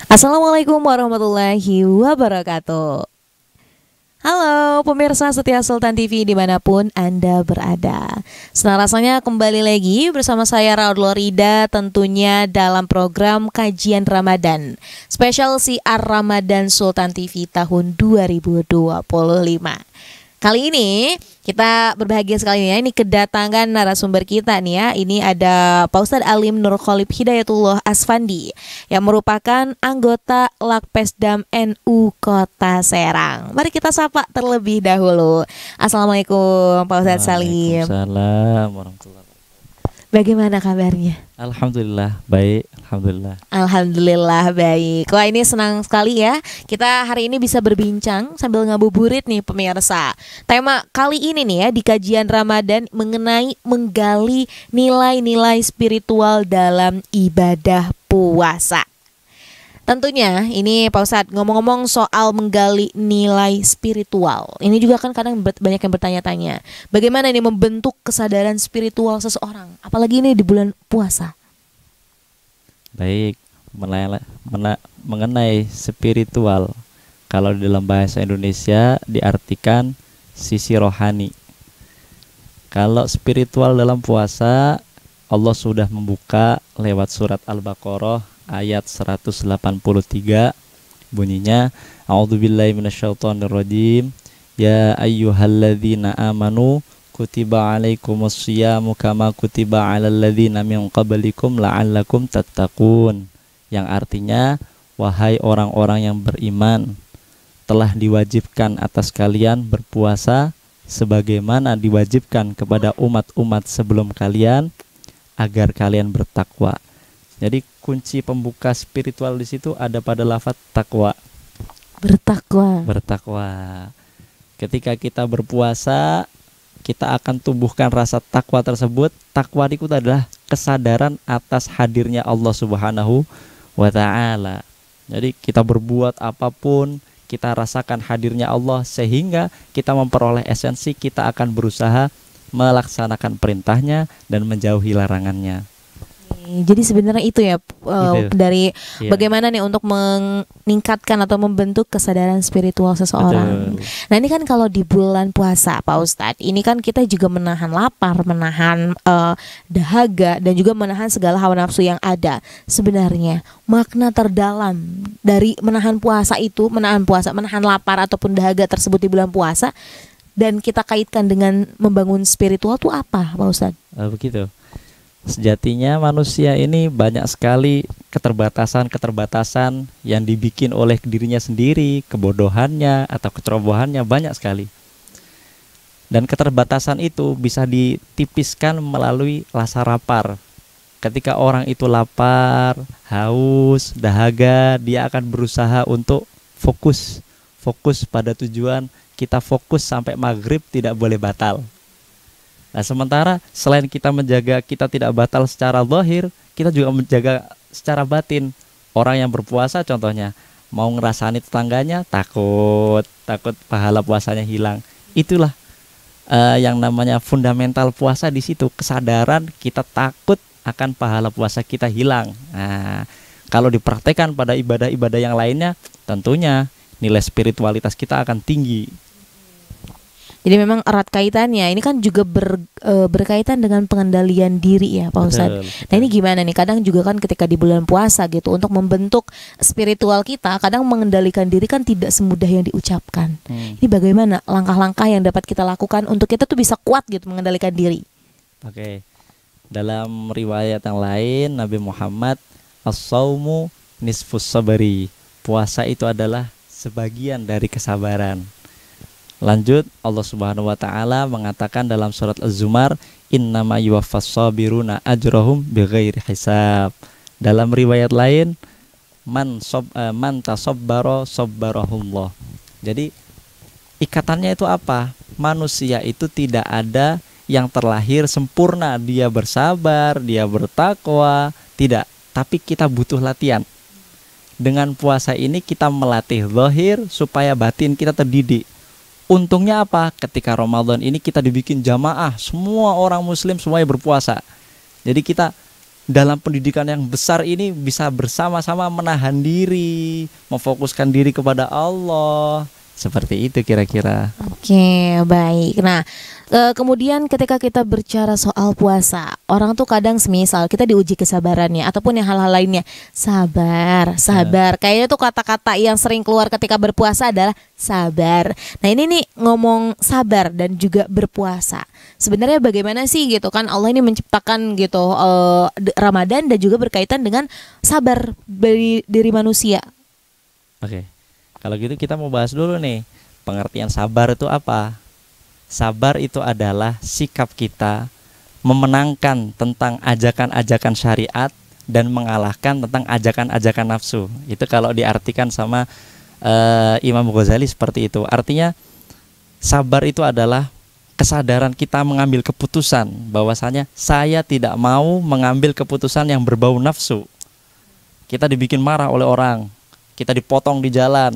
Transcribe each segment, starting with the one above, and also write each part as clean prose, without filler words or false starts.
Assalamualaikum warahmatullahi wabarakatuh. Halo pemirsa setia Sultan TV dimanapun Anda berada. Senang rasanya kembali lagi bersama saya Raud Lorida, tentunya dalam program kajian Ramadan spesial Siar Ramadan Sultan TV tahun 2025. Kali ini kita berbahagia sekali ya, ini kedatangan narasumber kita nih ya. Ini ada Pak Ustadz Alim Nur Khalib Hidayatullah Asfandi yang merupakan anggota Lakpesdam NU Kota Serang. Mari kita sapa terlebih dahulu. Assalamualaikum Pak Ustadz Salim. Waalaikumsalam warahmatullahi wabarakatuh. Bagaimana kabarnya? Alhamdulillah baik, alhamdulillah. Alhamdulillah baik. Wah, ini senang sekali ya, kita hari ini bisa berbincang sambil ngabuburit nih pemirsa. Tema kali ini nih ya di kajian Ramadan mengenai menggali nilai-nilai spiritual dalam ibadah puasa. Tentunya ini Pak Ustadz ngomong-ngomong soal menggali nilai spiritual, ini juga kan kadang banyak yang bertanya-tanya, bagaimana ini membentuk kesadaran spiritual seseorang, apalagi ini di bulan puasa. Baik, mengenai spiritual, kalau di dalam bahasa Indonesia diartikan sisi rohani. Kalau spiritual dalam puasa, Allah sudah membuka lewat surat Al-Baqarah ayat 183, bunyinya A'udzubillahi minasyaitonirrajim. Ya ayyuhalladzina amanu kutiba alaikumusyamu kama kutiba alal ladzina min qablikum la'allakum tattaqun. Yang artinya, wahai orang-orang yang beriman, telah diwajibkan atas kalian berpuasa sebagaimana diwajibkan kepada umat-umat sebelum kalian agar kalian bertakwa. Jadi kunci pembuka spiritual di situ ada pada lafaz takwa. Bertakwa. Ketika kita berpuasa, kita akan tumbuhkan rasa takwa tersebut. Takwa itu adalah kesadaran atas hadirnya Allah Subhanahu wa taala. Jadi kita berbuat apapun, kita rasakan hadirnya Allah sehingga kita memperoleh esensi, kita akan berusaha melaksanakan perintahnya dan menjauhi larangannya. Jadi sebenarnya itu ya dari bagaimana nih untuk meningkatkan atau membentuk kesadaran spiritual seseorang. Betul. Nah ini kan kalau di bulan puasa Pak Ustadz, ini kan kita juga menahan lapar, menahan dahaga, dan juga menahan segala hawa nafsu yang ada. Sebenarnya makna terdalam dari menahan puasa itu, menahan lapar ataupun dahaga tersebut di bulan puasa, dan kita kaitkan dengan membangun spiritual itu apa Pak Ustadz? Begitu. Sejatinya manusia ini banyak sekali keterbatasan yang dibikin oleh dirinya sendiri, kebodohannya atau kecerobohannya banyak sekali. Dan keterbatasan itu bisa ditipiskan melalui rasa lapar. Ketika orang itu lapar, haus, dahaga, dia akan berusaha untuk fokus pada tujuan. Kita fokus sampai maghrib, tidak boleh batal. Nah, sementara selain kita menjaga kita tidak batal secara zahir, kita juga menjaga secara batin. Orang yang berpuasa contohnya mau ngerasani tetangganya, takut pahala puasanya hilang. Itulah yang namanya fundamental puasa di situ, kesadaran kita takut akan pahala puasa kita hilang. Nah, kalau dipraktekkan pada ibadah-ibadah yang lainnya, tentunya nilai spiritualitas kita akan tinggi. Jadi memang erat kaitannya. Ini kan juga berkaitan dengan pengendalian diri ya Pak Ustadz. Nah ini gimana nih, kadang juga kan ketika di bulan puasa gitu, untuk membentuk spiritual kita, kadang mengendalikan diri kan tidak semudah yang diucapkan. Ini bagaimana langkah-langkah yang dapat kita lakukan untuk kita tuh bisa kuat gitu mengendalikan diri? Oke. Dalam riwayat yang lain, Nabi Muhammad, as-saumu nisfus sabari, puasa itu adalah sebagian dari kesabaran. Lanjut, Allah Subhanahu wa taala mengatakan dalam surat Az-Zumar, innama yuwaffas sabiruna ajrahum bighairi hisab. Dalam riwayat lain, man tasabbara sabbarahullah. Jadi ikatannya itu apa? Manusia itu tidak ada yang terlahir sempurna, dia bersabar, dia bertakwa, tidak. Tapi kita butuh latihan. Dengan puasa ini kita melatih zahir supaya batin kita terdidik. Untungnya apa? Ketika Ramadan ini kita dibikin jamaah, semua orang muslim semuanya berpuasa. Jadi kita dalam pendidikan yang besar ini bisa bersama-sama menahan diri, memfokuskan diri kepada Allah. Seperti itu kira-kira. Oke, baik. Nah, kemudian ketika kita bicara soal puasa, orang tuh kadang semisal kita diuji kesabarannya ataupun yang hal-hal lainnya. Sabar, sabar. Kayaknya tuh kata-kata yang sering keluar ketika berpuasa adalah sabar. Nah, ini nih ngomong sabar dan juga berpuasa. Sebenarnya bagaimana sih gitu kan Allah ini menciptakan gitu Ramadan dan juga berkaitan dengan sabar dari diri manusia. Oke. Kalau gitu kita mau bahas dulu nih, pengertian sabar itu apa? Sabar itu adalah sikap kita memenangkan tentang ajakan-ajakan syariat dan mengalahkan tentang ajakan-ajakan nafsu. Itu kalau diartikan sama Imam Ghazali seperti itu. Artinya sabar itu adalah kesadaran kita mengambil keputusan bahwasanya saya tidak mau mengambil keputusan yang berbau nafsu. Kita dibikin marah oleh orang, kita dipotong di jalan.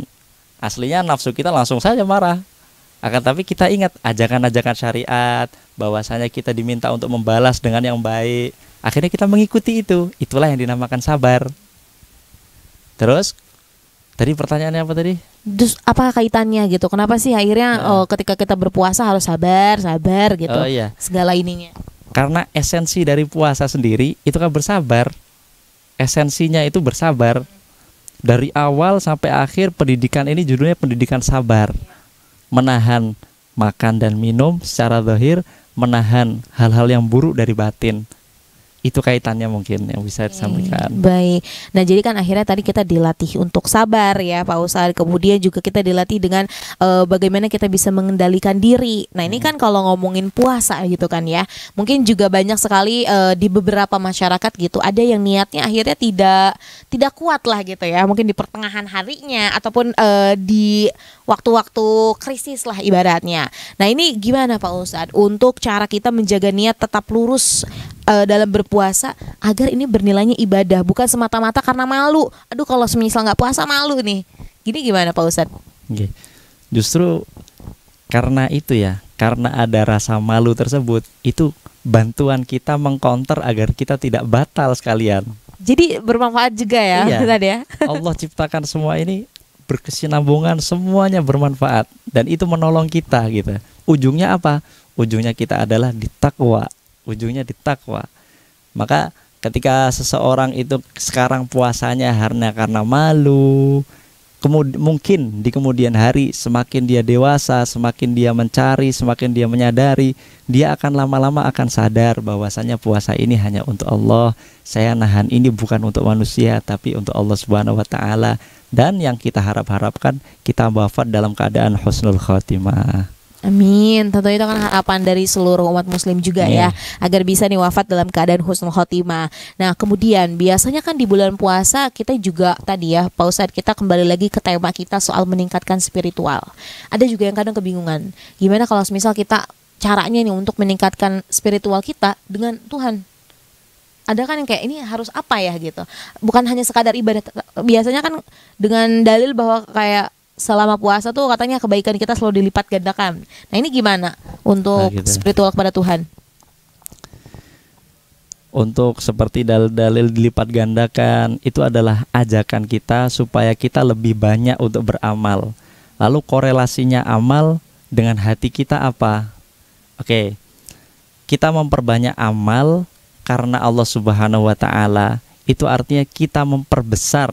Aslinya nafsu kita langsung saja marah. Akan tapi kita ingat ajakan-ajakan syariat, bahwasanya kita diminta untuk membalas dengan yang baik. Akhirnya kita mengikuti itu. Itulah yang dinamakan sabar. Terus tadi pertanyaannya apa tadi? Terus apa kaitannya gitu? Kenapa sih akhirnya ketika kita berpuasa harus sabar, sabar gitu? Oh iya. Segala ininya. Karena esensi dari puasa sendiri itu kan bersabar. Esensinya itu bersabar. Dari awal sampai akhir pendidikan ini judulnya pendidikan sabar. Menahan makan dan minum secara zahir, menahan hal-hal yang buruk dari batin. Itu kaitannya mungkin yang bisa disampaikan. Baik. Nah, jadi kan akhirnya tadi kita dilatih untuk sabar ya Pak Ustadz. Kemudian juga kita dilatih dengan bagaimana kita bisa mengendalikan diri. Nah, ini kan kalau ngomongin puasa gitu kan ya. Mungkin juga banyak sekali di beberapa masyarakat gitu ada yang niatnya akhirnya tidak kuat lah gitu ya. Mungkin di pertengahan harinya ataupun di waktu-waktu krisis lah ibaratnya. Nah, ini gimana Pak Ustadz untuk cara kita menjaga niat tetap lurus dalam berpuasa agar ini bernilainya ibadah, bukan semata-mata karena malu. Aduh, kalau semisal nggak puasa malu nih. Gini gimana Pak Ustadz? Oke. Justru karena itu ya, karena ada rasa malu tersebut, itu bantuan kita mengcounter agar kita tidak batal sekalian. Jadi bermanfaat juga ya, Iya. Ustadz ya. Allah ciptakan semua ini berkesinambungan, semuanya bermanfaat dan itu menolong kita gitu. Ujungnya apa? Ujungnya kita adalah di takwa. Ujungnya di takwa. Maka ketika seseorang itu sekarang puasanya karena malu, mungkin di kemudian hari semakin dia dewasa, semakin dia mencari, semakin dia menyadari, dia akan lama-lama akan sadar bahwasanya puasa ini hanya untuk Allah. Saya nahan ini bukan untuk manusia tapi untuk Allah Subhanahu wa taala, dan yang kita harapkan kita wafat dalam keadaan husnul khotimah. Amin. Tentu itu kan harapan dari seluruh umat muslim juga ya, agar bisa nih wafat dalam keadaan husnul khotimah. Nah, kemudian biasanya kan di bulan puasa kita juga tadi ya Pak Ustadz, kita kembali lagi ke tema kita soal meningkatkan spiritual. Ada juga yang kadang kebingungan, gimana kalau misal kita caranya nih untuk meningkatkan spiritual kita dengan Tuhan. Ada kan yang kayak ini harus apa ya gitu. Bukan hanya sekadar ibadah. Biasanya kan dengan dalil bahwa kayak selama puasa tuh katanya kebaikan kita selalu dilipat gandakan. Nah, ini gimana untuk spiritual kepada Tuhan? Untuk seperti dalil-dalil dilipat gandakan, itu adalah ajakan kita supaya kita lebih banyak untuk beramal. Lalu korelasinya amal dengan hati kita apa? Oke, kita memperbanyak amal karena Allah Subhanahu wa taala. Itu artinya kita memperbesar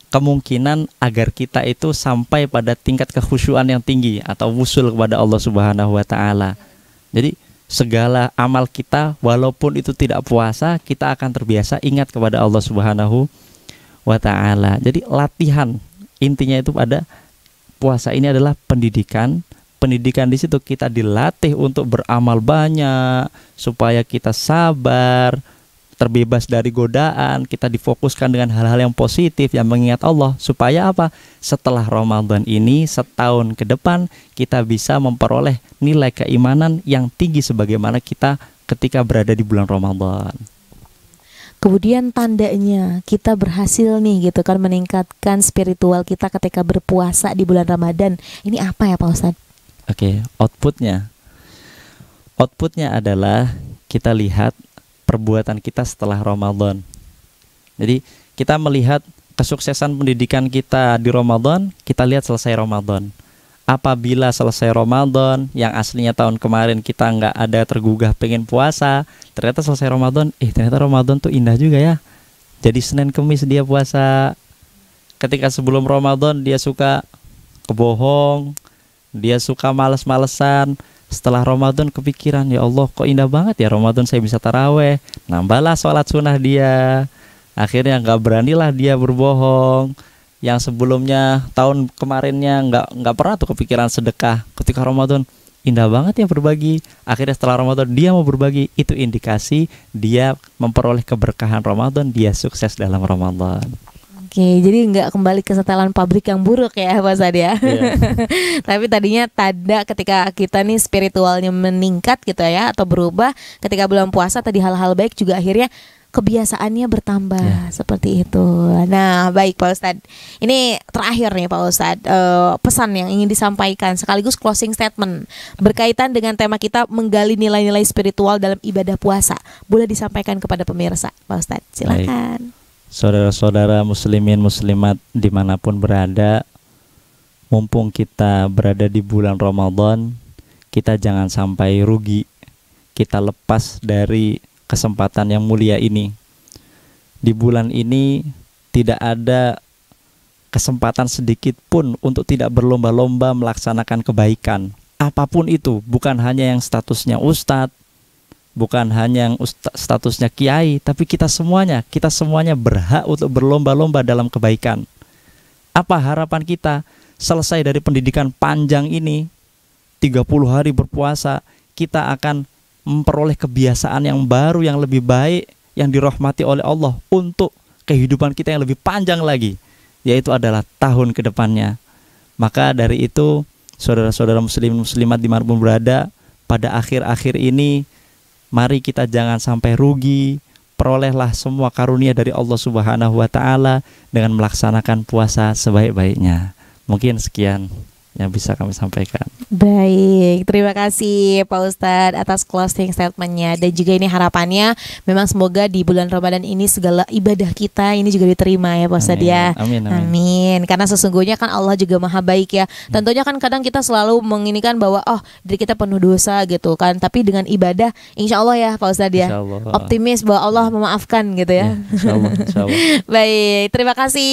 kemungkinan agar kita itu sampai pada tingkat kekhusyuan yang tinggi atau wusul kepada Allah Subhanahu wa taala. Jadi segala amal kita walaupun itu tidak puasa, kita akan terbiasa ingat kepada Allah Subhanahu wa taala. Jadi latihan intinya itu pada puasa ini adalah pendidikan. Pendidikan di situ kita dilatih untuk beramal banyak supaya kita sabar, terbebas dari godaan, kita difokuskan dengan hal-hal yang positif yang mengingat Allah, supaya apa? Setelah Ramadan ini setahun ke depan kita bisa memperoleh nilai keimanan yang tinggi sebagaimana kita ketika berada di bulan Ramadan. Kemudian tandanya kita berhasil nih gitu kan meningkatkan spiritual kita ketika berpuasa di bulan Ramadan. Ini apa ya Pak Ustadz? Oke, outputnya adalah kita lihat perbuatan kita setelah Ramadan. Jadi kita melihat kesuksesan pendidikan kita di Ramadan, kita lihat selesai Ramadan. Apabila selesai Ramadan, yang aslinya tahun kemarin kita nggak ada tergugah pengen puasa, ternyata selesai Ramadan, ternyata Ramadan tuh indah juga ya. Jadi Senin Kemis dia puasa. Ketika sebelum Ramadan dia suka kebohong, dia suka males-malesan. Setelah Ramadan kepikiran, ya Allah kok indah banget ya Ramadan, saya bisa taraweh. Nambahlah sholat sunnah dia. Akhirnya nggak beranilah dia berbohong. Yang sebelumnya tahun kemarinnya nggak pernah tuh kepikiran sedekah. Ketika Ramadan indah banget ya berbagi. Akhirnya setelah Ramadan dia mau berbagi. Itu indikasi dia memperoleh keberkahan Ramadan, dia sukses dalam Ramadan. Oke, jadi nggak kembali ke setelan pabrik yang buruk ya Pak Ustadz ya. Yeah. Tapi tadinya tanda ketika kita nih spiritualnya meningkat gitu ya, atau berubah ketika bulan puasa, tadi hal-hal baik juga akhirnya kebiasaannya bertambah, seperti itu. Nah, baik Pak Ustadz. Ini terakhir nih Pak Ustadz, pesan yang ingin disampaikan sekaligus closing statement berkaitan dengan tema kita menggali nilai-nilai spiritual dalam ibadah puasa. Boleh disampaikan kepada pemirsa, Pak Ustadz. Silakan. Saudara-saudara muslimin muslimat dimanapun berada, mumpung kita berada di bulan Ramadan, kita jangan sampai rugi. Kita lepas dari kesempatan yang mulia ini. Di bulan ini tidak ada kesempatan sedikit pun untuk tidak berlomba-lomba melaksanakan kebaikan. Apapun itu, bukan hanya yang statusnya ustadz, bukan hanya yang statusnya kiai, tapi kita semuanya berhak untuk berlomba-lomba dalam kebaikan. Apa harapan kita selesai dari pendidikan panjang ini, 30 hari berpuasa, kita akan memperoleh kebiasaan yang baru, yang lebih baik, yang dirahmati oleh Allah untuk kehidupan kita yang lebih panjang lagi, yaitu adalah tahun ke depannya. Maka dari itu, saudara-saudara muslim muslimat dimanapun berada, pada akhir-akhir ini, mari kita jangan sampai rugi. Perolehlah semua karunia dari Allah Subhanahu wa Ta'ala dengan melaksanakan puasa sebaik-baiknya. Mungkin sekian yang bisa kami sampaikan. Baik, terima kasih Pak Ustadz atas closing statementnya. Dan juga ini harapannya memang semoga di bulan Ramadan ini segala ibadah kita ini juga diterima ya Pak Ustadz ya. Amin, amin. Amin. Karena sesungguhnya kan Allah juga maha baik ya. Tentunya kan kadang kita selalu menginikan bahwa diri kita penuh dosa gitu kan. Tapi dengan ibadah insya Allah ya Pak Ustadz ya, optimis bahwa Allah memaafkan gitu ya. Insya Allah, insya Allah. Baik, terima kasih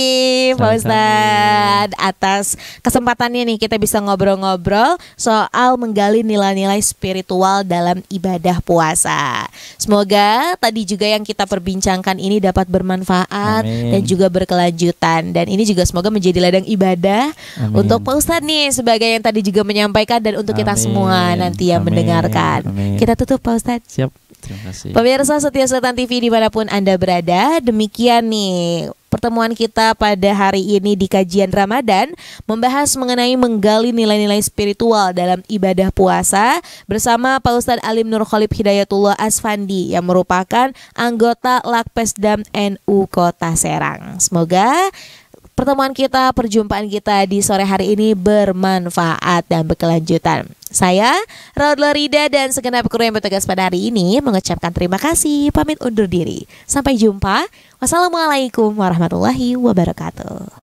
Pak Ustadz atas kesempatannya nih kita bisa ngobrol-ngobrol soal menggali nilai-nilai spiritual dalam ibadah puasa. Semoga tadi juga yang kita perbincangkan ini dapat bermanfaat. Amin. Dan juga berkelanjutan. Dan ini juga semoga menjadi ladang ibadah. Amin. Untuk Pak Ustadz nih sebagai yang tadi juga menyampaikan, dan untuk kita semua nanti yang mendengarkan. Amin. Kita tutup Pak Ustadz. Siap. Terima kasih. Pemirsa setia Sultan TV dimanapun Anda berada, demikian nih pertemuan kita pada hari ini di kajian Ramadan, membahas mengenai menggali nilai-nilai spiritual dalam ibadah puasa bersama Pak Ustadz Alim Nur Khalib Hidayatullah Asfandi yang merupakan anggota Lakpesdam NU Kota Serang. Semoga pertemuan kita, perjumpaan kita di sore hari ini bermanfaat dan berkelanjutan. Saya, Raudla Rida, dan segenap kru yang bertugas pada hari ini mengucapkan terima kasih, pamit undur diri. Sampai jumpa. Wassalamualaikum warahmatullahi wabarakatuh.